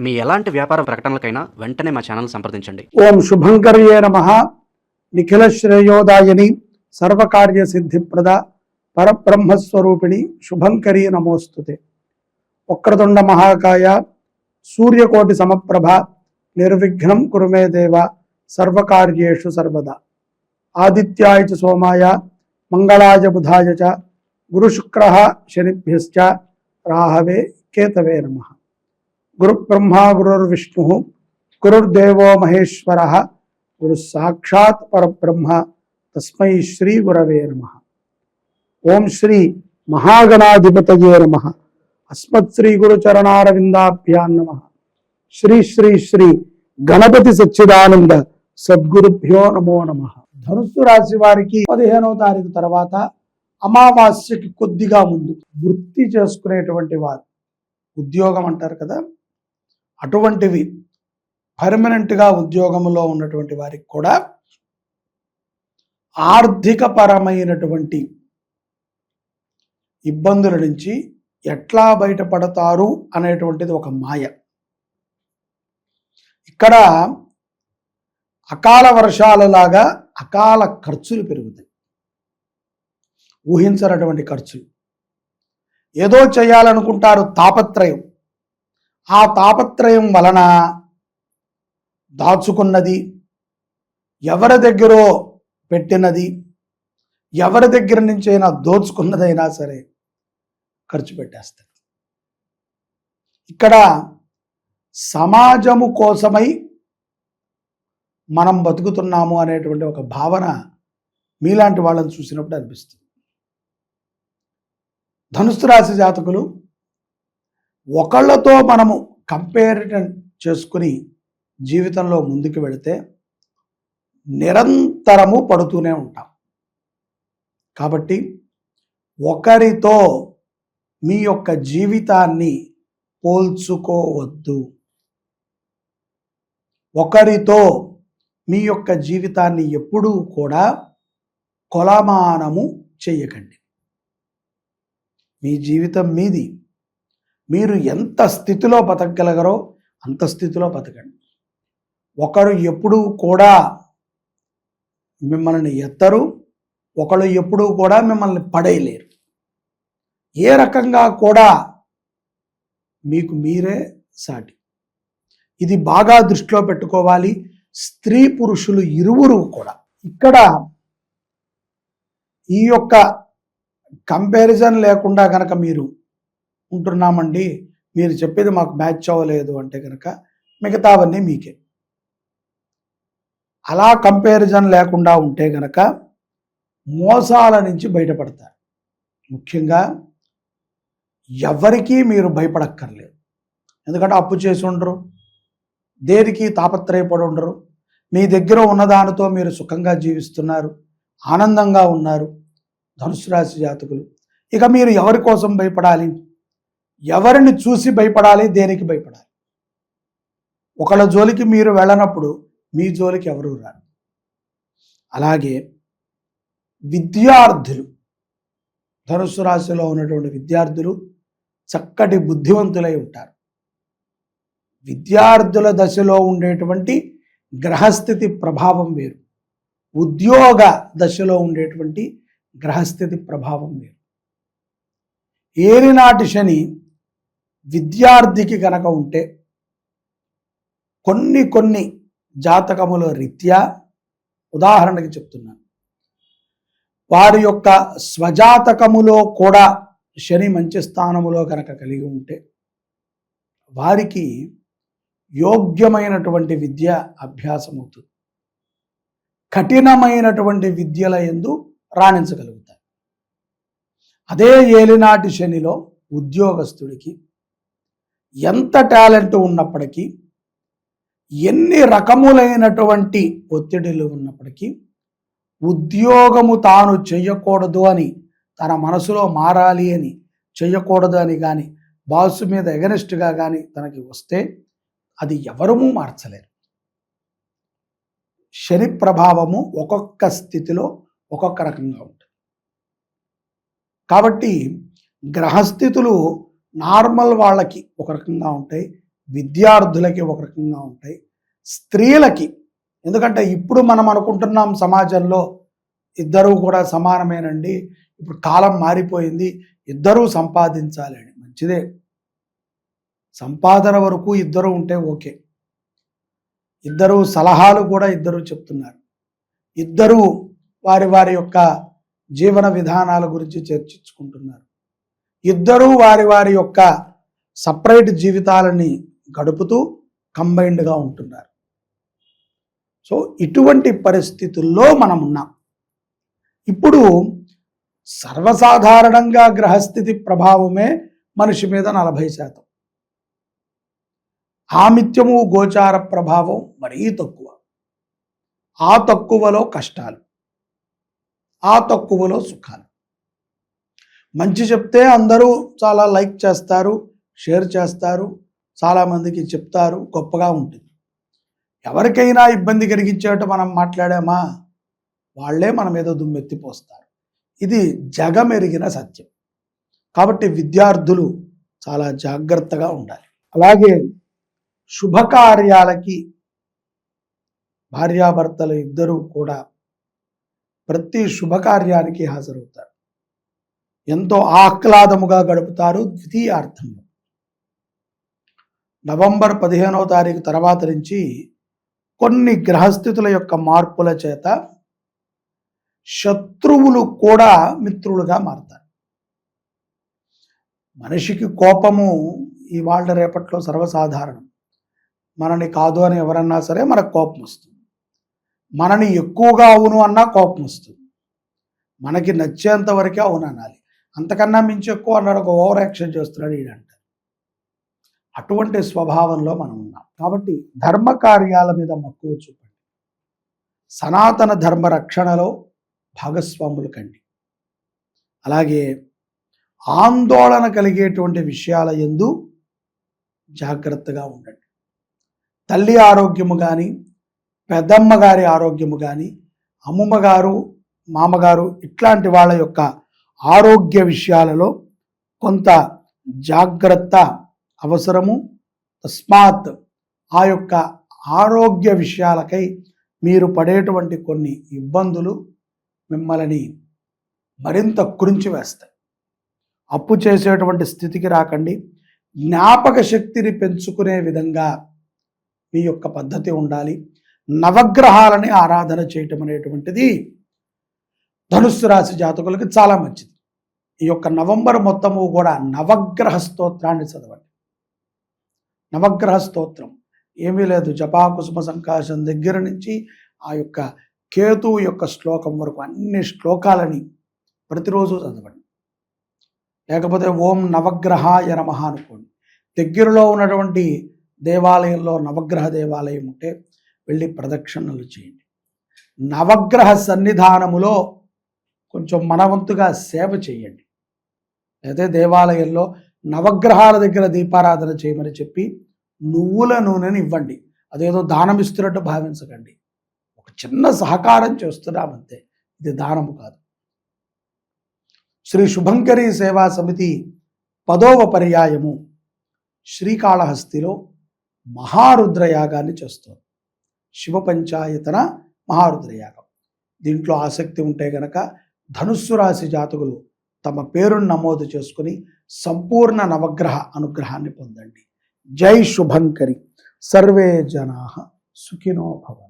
మీ ఎలాంటి వ్యాపార ప్రకటనలకైనా వెంటనే మా ఛానల్ సంప్రదించండి. ఓం శుభంకర్యే నమః. నిఖిల శ్రేయోదాయని సర్వకార్య సిద్ధిప్రద పరబ్రహ్మస్వరూపిణి శుభంకరీ నమోస్తుతే. వక్రతుండ మహాకాయ సూర్యకోటి సమప్రభ నిర్విఘ్నం కురు మే దేవ సర్వకార్యేషు సర్వదా. ఆదిత్యాయ చ సోమాయ మంగళాయ బుధాయ చ గురుశుక్రః శనిభ్యశ్చ రాహవే కేతవే నమః. గురు బ్రహ్మ గురుర్విష్ణు గురుర్దేవో మహేశ్వరః గురు సాక్షాత్ పరబ్రహ్మ తస్మై శ్రీ గురవే నమః. ఓం శ్రీ మహాగణాధిపతయే నమః. అస్మత్ శ్రీ గురు చరణారవిందాభ్యాం నమః. శ్రీ శ్రీ శ్రీ గణపతి సచ్చిదానంద సద్గురుభ్యో నమో నమః. ధనుస్సు రాశి వారికి 15వ తారీఖు తర్వాత అమావాస్యకి కొద్దిగా ముందు వృత్తి చేసుకునేటువంటి వారు, ఉద్యోగం అంటారు కదా, అటువంటివి పర్మనెంట్గా ఉద్యోగంలో ఉన్నటువంటి వారికి కూడా ఆర్థిక పరమైనటువంటి ఇబ్బందుల నుంచి ఎట్లా బయటపడతారు అనేటువంటిది ఒక మాయ. ఇక్కడ అకాల వర్షాలలాగా అకాల ఖర్చులు పెరుగుతాయి, ఊహించనటువంటి ఖర్చులు. ఏదో చేయాలనుకుంటారు, తాపత్రయం. ఆ తాపత్రయం వలన దాచుకున్నది, ఎవరి దగ్గరో పెట్టినది, ఎవరి దగ్గర నుంచైనా దోచుకున్నదైనా సరే ఖర్చు పెట్టేస్తారు. ఇక్కడ సమాజము కోసమై మనం బతుకుతున్నాము అనేటువంటి ఒక భావన మీలాంటి వాళ్ళని చూసినప్పుడు అనిపిస్తుంది. ధనుస్సు రాశి జాతకులు ఒకళ్ళతో మనము కంపారిజన్ చేసుకుని జీవితంలో ముందుకు వెళితే నిరంతరము పడుతూనే ఉంటాం. కాబట్టి ఒకరితో మీ యొక్క జీవితాన్ని పోల్చుకోవద్దు. ఒకరితో మీ యొక్క జీవితాన్ని ఎప్పుడూ కూడా కొలమానము చేయకండి. మీ జీవితం మీది. మీరు ఎంత స్థితిలో బతకగలగరో అంత స్థితిలో బతకండి. ఒకరు ఎప్పుడూ కూడా మిమ్మల్ని ఎత్తరు, ఒకరు ఎప్పుడూ కూడా మిమ్మల్ని పడేయలేరు. ఏ రకంగా కూడా మీకు మీరే సాటి. ఇది బాగా దృష్టిలో పెట్టుకోవాలి స్త్రీ పురుషులు ఇరువురు కూడా. ఇక్కడ ఈ యొక్క కంపారిజన్ లేకుండా కనుక మీరు ఉంటున్నామండి, మీరు చెప్పేది మాకు మ్యాచ్ అవ్వలేదు అంటే కనుక మిగతావన్నీ మీకే. అలా కంపారిజన్ లేకుండా ఉంటే కనుక మోసాల నుంచి బయటపడతారు. ముఖ్యంగా ఎవరికీ మీరు భయపడక్కర్లేదు. ఎందుకంటే అప్పు చేసి ఉండరు, దేనికి తాపత్రయపడి ఉండరు. మీ దగ్గర ఉన్నదానితో మీరు సుఖంగా జీవిస్తున్నారు, ఆనందంగా ఉన్నారు ధనుసు రాశి జాతకులు. ఇక మీరు ఎవరి కోసం భయపడాలి, ఎవరిని చూసి భయపడాలి, దేనికి భయపడాలి? ఒకళ్ళ జోలికి మీరు వెళ్ళనప్పుడు మీ జోలికి ఎవరు రారు. అలాగే విద్యార్థులు, ధనుస్సు రాశిలో ఉన్నటువంటి విద్యార్థులు చక్కటి బుద్ధివంతులై ఉంటారు. విద్యార్థుల దశలో ఉండేటువంటి గ్రహస్థితి ప్రభావం వేరు, ఉద్యోగ దశలో ఉండేటువంటి గ్రహస్థితి ప్రభావం వేరు. ఏలినాటి శని విద్యార్థికి కనుక ఉంటే కొన్ని జాతకముల రీత్యా, ఉదాహరణకి చెప్తున్నాను, వారి యొక్క స్వజాతకములో కూడా శని మంచి స్థానములో కనుక కలిగి ఉంటే వారికి యోగ్యమైనటువంటి విద్య అభ్యాసం అవుతుంది. కఠినమైనటువంటి విద్యల యందు రాణించగలుగుతారు. అదే ఏలినాటి శనిలో ఉద్యోగస్తుడికి ఎంత టాలెంట్ ఉన్నప్పటికీ, ఎన్ని రకములైనటువంటి ఒత్తిడిలు ఉన్నప్పటికీ, ఉద్యోగము తాను చేయకూడదు అని, తన మనసులో మారాలి అని చేయకూడదు అని కానీ, బాసు మీద ఎగనెస్ట్గా కానీ తనకి వస్తే అది ఎవరూ మార్చలేరు. శని ప్రభావము ఒక్కొక్క స్థితిలో ఒక్కొక్క రకంగా ఉంటుంది. కాబట్టి గ్రహస్థితులు నార్మల్ వాళ్ళకి ఒక రకంగా ఉంటాయి, విద్యార్థులకి ఒక రకంగా ఉంటాయి, స్త్రీలకి. ఎందుకంటే ఇప్పుడు మనం అనుకుంటున్నాం సమాజంలో ఇద్దరూ కూడా సమానమేనండి, ఇప్పుడు కాలం మారిపోయింది, ఇద్దరూ సంపాదించాలి అని. మంచిదే, సంపాదన వరకు ఇద్దరు ఉంటే ఓకే. ఇద్దరు సలహాలు కూడా ఇద్దరు చెప్తున్నారు, ఇద్దరు వారి వారి యొక్క జీవన విధానాల గురించి చర్చించుకుంటున్నారు, ఇద్దరూ వారి వారి యొక్క సపరేట్ జీవితాలని గడుపుతూ కంబైన్డ్గా ఉంటున్నారు. సో ఇటువంటి పరిస్థితుల్లో మనం ఉన్నాం. ఇప్పుడు సర్వసాధారణంగా గ్రహస్థితి ప్రభావమే మనిషి మీద 40%. ఆమిత్యము గోచార ప్రభావం మరీ తక్కువ. ఆ తక్కువలో కష్టాలు, ఆ తక్కువలో సుఖాలు. మంచి చెప్తే అందరూ చాలా లైక్ చేస్తారు, షేర్ చేస్తారు, చాలామందికి చెప్తారు, గొప్పగా ఉంటుంది. ఎవరికైనా ఇబ్బంది కలిగించేట్టు మనం మాట్లాడామా, వాళ్ళే మన మీద దుమ్మెత్తిపోస్తారు. ఇది జగమెరిగిన సత్యం. కాబట్టి విద్యార్థులు చాలా జాగ్రత్తగా ఉండాలి. అలాగే శుభకార్యాలకి భార్యాభర్తలు ఇద్దరూ కూడా ప్రతి శుభకార్యానికి హాజరవుతారు, ఎంతో ఆహ్లాదముగా గడుపుతారు. ద్వితీయార్థంలో నవంబర్ 15వ తారీఖు తర్వాత నుంచి కొన్ని గ్రహస్థితుల యొక్క మార్పుల చేత శత్రువులు కూడా మిత్రులుగా మారతారు. మనిషికి కోపము ఇవాళ రేపట్లో సర్వసాధారణం. మనని కాదు అని ఎవరన్నా సరే మనకు కోపం వస్తుంది, మనని ఎక్కువగా అవును అన్నా కోపం వస్తుంది, మనకి నచ్చేంత వరకే అవును అనాలి, అంతకన్నా మించి ఎక్కువ అన్నాడు ఒక ఓవర్ యాక్షన్ చేస్తున్నాడు ఈడంట. అటువంటి స్వభావంలో మనం ఉన్నాం. కాబట్టి ధర్మ కార్యాల మీద మక్కువ చూపండి, సనాతన ధర్మ రక్షణలో భాగస్వాములు కండి. అలాగే ఆందోళన కలిగేటువంటి విషయాల యందు జాగ్రత్తగా ఉండండి. తల్లి ఆరోగ్యము కానీ, పెద్దమ్మ గారి ఆరోగ్యము కానీ, అమ్మమ్మ గారు, మామగారు ఇట్లాంటి వాళ్ళ యొక్క ఆరోగ్య విషయాలలో కొంత జాగ్రత్త అవసరము. తస్మాత్ ఆ యొక్క ఆరోగ్య విషయాలకై మీరు పడేటువంటి కొన్ని ఇబ్బందులు మిమ్మల్ని మరింత కృంచి వేస్తాయి. అప్పు చేసేటువంటి స్థితికి రాకండి. జ్ఞాపక శక్తిని పెంచుకునే విధంగా మీ యొక్క పద్ధతి ఉండాలి. నవగ్రహాలని ఆరాధన చేయటం అనేటువంటిది ధనుస్సు రాశి జాతకులకి చాలా మంచిది. ఈ యొక్క నవంబర్ మొత్తము కూడా నవగ్రహ స్తోత్రాన్ని చదవండి. నవగ్రహ స్తోత్రం ఏమీ లేదు, జపాకుసుమ సంకాశం దగ్గర నుంచి ఆ యొక్క కేతువు యొక్క శ్లోకం వరకు అన్ని శ్లోకాలని ప్రతిరోజు చదవండి. లేకపోతే ఓం నవగ్రహాయ నమః అనుకోండి. దగ్గరలో ఉన్నటువంటి దేవాలయంలో నవగ్రహ దేవాలయం ఉంటే వెళ్ళి ప్రదక్షిణలు చేయండి. నవగ్రహ సన్నిధానములో కొంచెం మనవంతుగా సేవ చేయండి. అయితే దేవాలయంలో నవగ్రహాల దగ్గర దీపారాధన చేయమని చెప్పి నువ్వుల నూనెని ఇవ్వండి. అదేదో దానం ఇస్తున్నట్టు భావించకండి. ఒక చిన్న సహకారం చేస్తున్నామంతే, ఇది దానము కాదు. శ్రీ శుభంకరి సేవా సమితి 10వ పర్యాయము శ్రీకాళహస్తిలో మహారుద్రయాగాన్ని చేస్తోంది. శివ పంచాయతన మహారుద్రయాగం. దీంట్లో ఆసక్తి ఉంటే గనక ధనుస్సు రాశి జాతకులు తమ పేరును నమోదు చేసుకుని సంపూర్ణ నవగ్రహ అనుగ్రహాన్ని పొందండి. జై శుభంకరి. సర్వే జనాః సుఖినో భవంతు.